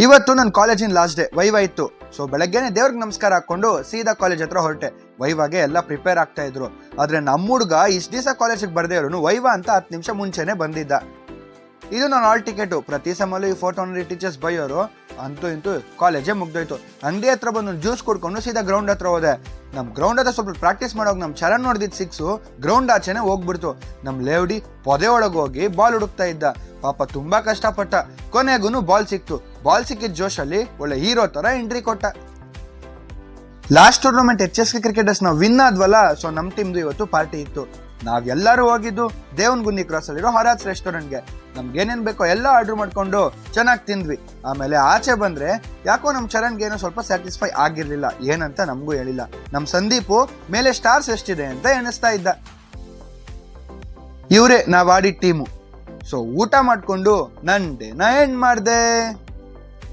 ಇವತ್ತು ನನ್ನ ಕಾಲೇಜಿನ ಲಾಸ್ಟ್ ಡೇ, ವೈವಾ ಇತ್ತು. ಸೊ ಬೆಳಗ್ಗೆನೆ ದೇವ್ರಿಗೆ ನಮಸ್ಕಾರ ಹಾಕೊಂಡು ಸೀದಾ ಕಾಲೇಜ್ ಹತ್ರ ಹೊರಟೆ. ವೈವಾಗೆ ಎಲ್ಲ ಪ್ರಿಪೇರ್ ಆಗ್ತಾ ಇದ್ರು. ಆದ್ರೆ ನಮ್ಮ ಹುಡುಗ ಇಷ್ಟು ದಿವಸ ಕಾಲೇಜಿಗೆ ಬರ್ದೇ ಇರೋನು ವೈವಾ ಅಂತ 10 ನಿಮಿಷ ಮುಂಚೆನೆ ಬಂದಿದ್ದ. ಇದು ನನ್ನ ಆಲ್ ಟಿಕೆಟು. ಪ್ರತಿ ಸಮಯಲ್ಲೂ ಈ ಫೋಟೋ ನೋಡಿ ಟೀಚರ್ಸ್ ಬೈಯೋರು. ಅಂತೂ ಇಂತೂ ಕಾಲೇಜೇ ಮುಗ್ದೋಯ್ತು. ಅಂಗಡಿ ಹತ್ರ ಬಂದು ಜ್ಯೂಸ್ ಕುಡ್ಕೊಂಡು ಸೀದಾ ಗ್ರೌಂಡ್ ಹತ್ರ ಹೋದೆ. ನಮ್ ಗ್ರೌಂಡ್ ಹತ್ರ ಸ್ವಲ್ಪ ಪ್ರಾಕ್ಟೀಸ್ ಮಾಡೋಗಿ ನಮ್ ಚರಣ್ ನೋಡಿದ್ 6 ಗ್ರೌಂಡ್ ಆಚೆನೆ ಹೋಗ್ಬಿಡ್ತು. ನಮ್ ಲೇವಡಿ ಪೊದೆ ಒಳಗೆ ಹೋಗಿ ಬಾಲ್ ಹುಡುಕ್ತಾ ಇದ್ದ. ಪಾಪ ತುಂಬಾ ಕಷ್ಟಪಟ್ಟ. ಕೊನೆಗೂ ಬಾಲ್ ಸಿಕ್ತು. ಬಾಲ್ ಸಿಕ್ಕಿದ ಜೋಶಲ್ಲಿ ಒಳ್ಳೆ ಹೀರೋ ತರ ಎಂಟ್ರಿ ಕೊಟ್ಟ. ಲಾಸ್ಟ್ ಟೂರ್ನಮೆಂಟ್ HSK ಕ್ರಿಕೆಟರ್ಸ್ ನಾವು ವಿನ್ ಆದ್ವಲ್ಲ. ಸೊ ನಮ್ ಟೀಮ್ದು ಇವತ್ತು ಪಾರ್ಟಿ ಇತ್ತು. ನಾವೆಲ್ಲರೂ ಹೋಗಿದ್ದು ದೇವನಗುಂದಿ ಕ್ರಾಸ್ ಅಲ್ಲಿರೋ ಹೊರಾಜ್ ರೆಸ್ಟೋರೆಂಟ್ಗೆ. ನಮ್ಗೆ ಏನೇನ್ ಬೇಕೋ ಎಲ್ಲ ಆರ್ಡರ್ ಮಾಡ್ಕೊಂಡು ಚೆನ್ನಾಗಿ ತಿಂದ್ವಿ. ಆಮೇಲೆ ಆಚೆ ಬಂದ್ರೆ ಯಾಕೋ ನಮ್ ಚರಣ್ಗೆ ಏನೋ ಸ್ವಲ್ಪ ಸ್ಯಾಟಿಸ್ಫೈ ಆಗಿರ್ಲಿಲ್ಲ. ಏನಂತ ನಮಗೂ ಹೇಳಿಲ್ಲ. ನಮ್ ಸಂದೀಪು ಮೇಲೆ ಸ್ಟಾರ್ಸ್ ಎಷ್ಟಿದೆ ಅಂತ ಎಣಿಸ್ತಾ ಇದ್ದ. ಇವ್ರೆ ನಾವ್ ಆಡಿದ ಟೀಮು. ಸೊ ಊಟ ಮಾಡ್ಕೊಂಡು ನಂಡೆನ ಎಂಡ್ ಮಾಡ್ದೆ.